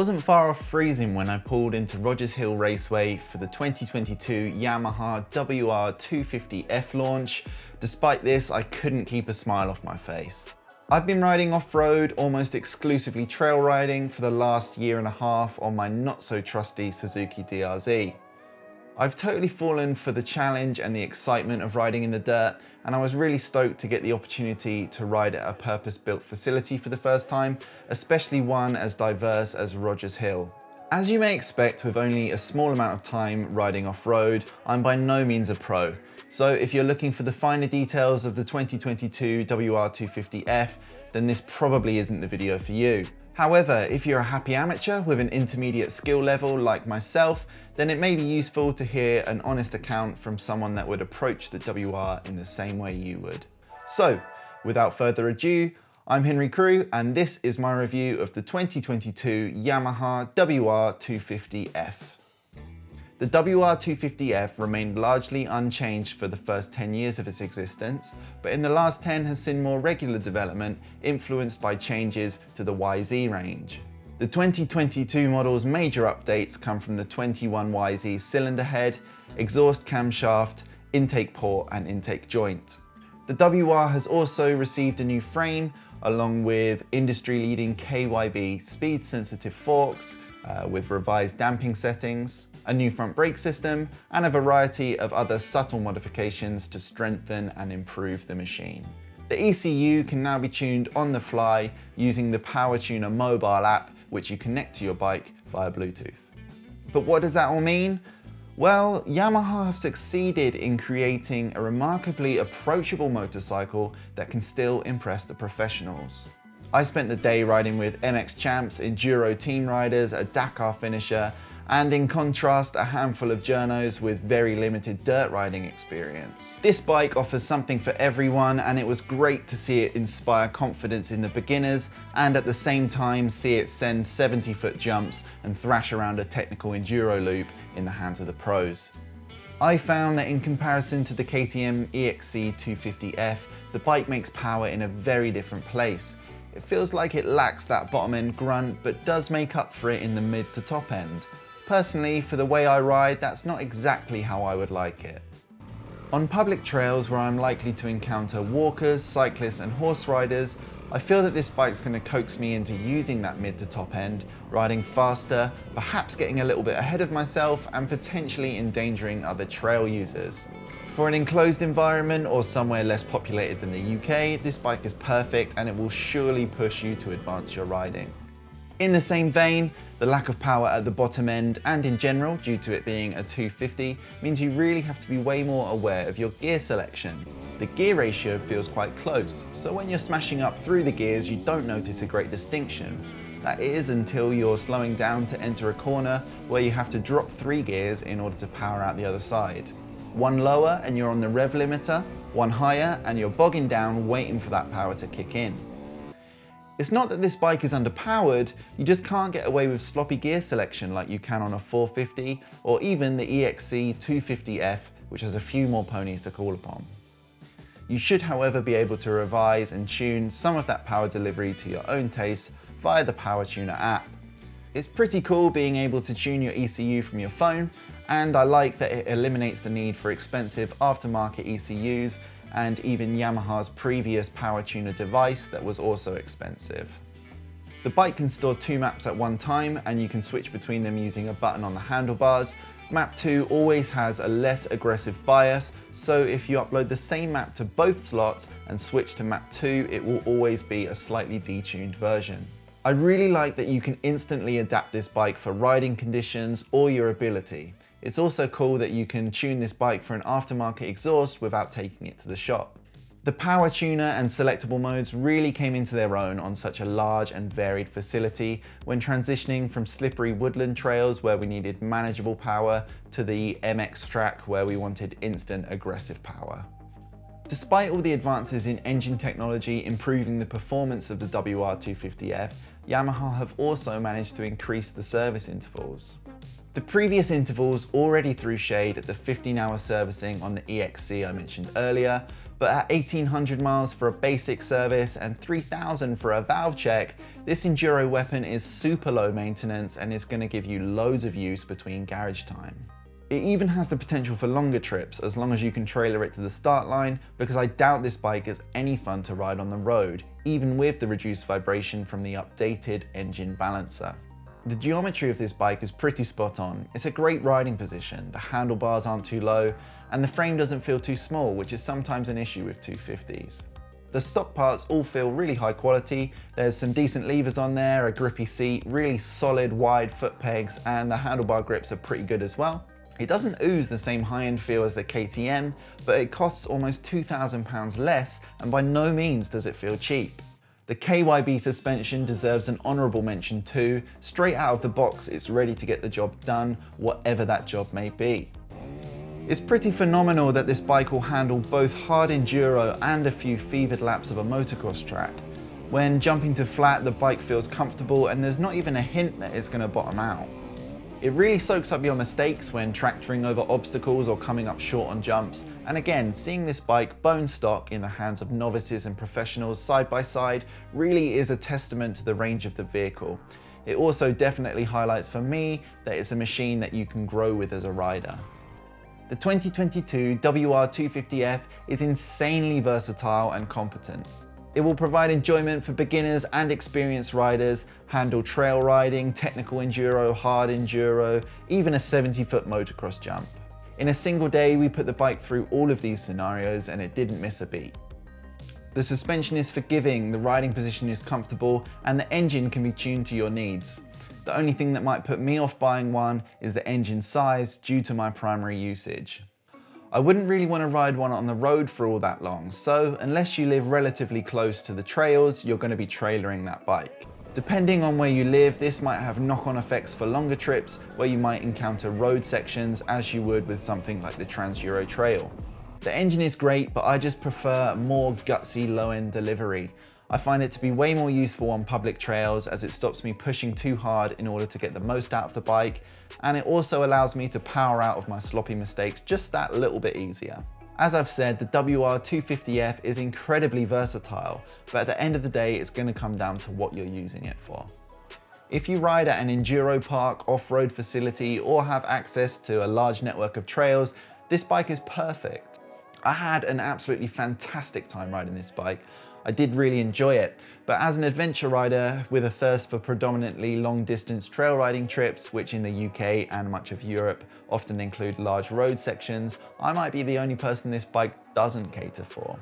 wasn't far off freezing when I pulled into Roger Hill Raceway for the 2022 Yamaha WR250F launch. Despite this, I couldn't keep a smile off my face. I've been riding off-road, almost exclusively trail riding, for the last year and a half on my not so trusty Suzuki DRZ. I've totally fallen for the challenge and the excitement of riding in the dirt, and I was really stoked to get the opportunity to ride at a purpose-built facility for the first time, especially one as diverse as Roger's Hill. As you may expect, with only a small amount of time riding off-road, I'm by no means a pro. So if you're looking for the finer details of the 2022 WR250F, then this probably isn't the video for you. However, if you're a happy amateur with an intermediate skill level like myself, then it may be useful to hear an honest account from someone that would approach the WR in the same way you would. So, without further ado, I'm Henry Crew, and this is my review of the 2022 Yamaha WR250F. The WR250F remained largely unchanged for the first 10 years of its existence, but in the last 10 has seen more regular development influenced by changes to the YZ range. The 2022 model's major updates come from the 21YZ cylinder head, exhaust camshaft, intake port and intake joint. The WR has also received a new frame along with industry-leading KYB speed-sensitive forks with revised damping settings, a new front brake system, and a variety of other subtle modifications to strengthen and improve the machine. The ECU can now be tuned on the fly using the PowerTuner mobile app, which you connect to your bike via Bluetooth. But what does that all mean? Well, Yamaha have succeeded in creating a remarkably approachable motorcycle that can still impress the professionals. I spent the day riding with MX champs, enduro team riders, a Dakar finisher, and in contrast, a handful of journos with very limited dirt riding experience. This bike offers something for everyone, and it was great to see it inspire confidence in the beginners and at the same time see it send 70-foot jumps and thrash around a technical enduro loop in the hands of the pros. I found that in comparison to the KTM EXC 250F, the bike makes power in a very different place. It feels like it lacks that bottom end grunt, but does make up for it in the mid to top end. Personally, for the way I ride, that's not exactly how I would like it. On public trails where I'm likely to encounter walkers, cyclists and horse riders, I feel that this bike's going to coax me into using that mid to top end, riding faster, perhaps getting a little bit ahead of myself and potentially endangering other trail users. For an enclosed environment or somewhere less populated than the UK, this bike is perfect and it will surely push you to advance your riding. In the same vein, the lack of power at the bottom end and in general, due to it being a 250, means you really have to be way more aware of your gear selection. The gear ratio feels quite close, so when you're smashing up through the gears you don't notice a great distinction. That is until you're slowing down to enter a corner where you have to drop 3 gears in order to power out the other side. One lower and you're on the rev limiter, one higher and you're bogging down waiting for that power to kick in. It's not that this bike is underpowered, you just can't get away with sloppy gear selection like you can on a 450 or even the EXC 250F, which has a few more ponies to call upon. You should, however, be able to revise and tune some of that power delivery to your own taste via the PowerTuner app. It's pretty cool being able to tune your ECU from your phone, and I like that it eliminates the need for expensive aftermarket ECUs and even Yamaha's previous PowerTuner device that was also expensive. The bike can store 2 maps at one time and you can switch between them using a button on the handlebars. Map 2 always has a less aggressive bias, so if you upload the same map to both slots and switch to map 2, it will always be a slightly detuned version. I really like that you can instantly adapt this bike for riding conditions or your ability. It's also cool that you can tune this bike for an aftermarket exhaust without taking it to the shop. The PowerTuner and selectable modes really came into their own on such a large and varied facility when transitioning from slippery woodland trails where we needed manageable power to the MX track where we wanted instant aggressive power. Despite all the advances in engine technology improving the performance of the WR250F, Yamaha have also managed to increase the service intervals. The previous intervals already threw shade at the 15-hour servicing on the EXC I mentioned earlier, but at 1800 miles for a basic service and 3000 for a valve check, this enduro weapon is super low maintenance and is going to give you loads of use between garage time. It even has the potential for longer trips as long as you can trailer it to the start line, because I doubt this bike is any fun to ride on the road, even with the reduced vibration from the updated engine balancer. The geometry of this bike is pretty spot on. It's a great riding position, the handlebars aren't too low, and the frame doesn't feel too small, which is sometimes an issue with 250s. The stock parts all feel really high quality. There's some decent levers on there, a grippy seat, really solid wide foot pegs, and the handlebar grips are pretty good as well. It doesn't ooze the same high-end feel as the KTM, but it costs almost £2,000 less, and by no means does it feel cheap. The KYB suspension deserves an honourable mention too. Straight out of the box, it's ready to get the job done, whatever that job may be. It's pretty phenomenal that this bike will handle both hard enduro and a few fevered laps of a motocross track. When jumping to flat, the bike feels comfortable and there's not even a hint that it's going to bottom out. It really soaks up your mistakes when tractoring over obstacles or coming up short on jumps, and again, seeing this bike bone stock in the hands of novices and professionals side by side really is a testament to the range of the vehicle. It also definitely highlights for me that it's a machine that you can grow with as a rider. The 2022 WR250F is insanely versatile and competent. It will provide enjoyment for beginners and experienced riders, handle trail riding, technical enduro, hard enduro, even a 70-foot motocross jump. In a single day, we put the bike through all of these scenarios and it didn't miss a beat. The suspension is forgiving, the riding position is comfortable, and the engine can be tuned to your needs. The only thing that might put me off buying one is the engine size due to my primary usage. I wouldn't really want to ride one on the road for all that long, so unless you live relatively close to the trails, you're going to be trailering that bike. Depending on where you live, this might have knock-on effects for longer trips where you might encounter road sections as you would with something like the Trans-Euro Trail. The engine is great, but I just prefer more gutsy low-end delivery. I find it to be way more useful on public trails as it stops me pushing too hard in order to get the most out of the bike, and it also allows me to power out of my sloppy mistakes just that little bit easier. As I've said, the WR250F is incredibly versatile, but at the end of the day, it's going to come down to what you're using it for. If you ride at an enduro park, off-road facility, or have access to a large network of trails, this bike is perfect. I had an absolutely fantastic time riding this bike. I did really enjoy it, but as an adventure rider with a thirst for predominantly long distance trail riding trips, which in the UK and much of Europe often include large road sections, I might be the only person this bike doesn't cater for.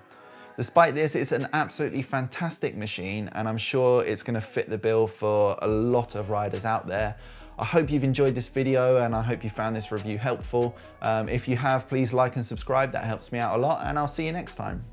Despite this, it's an absolutely fantastic machine, and I'm sure it's going to fit the bill for a lot of riders out there. I hope you've enjoyed this video and I hope you found this review helpful. If you have, please like and subscribe, that helps me out a lot, and I'll see you next time.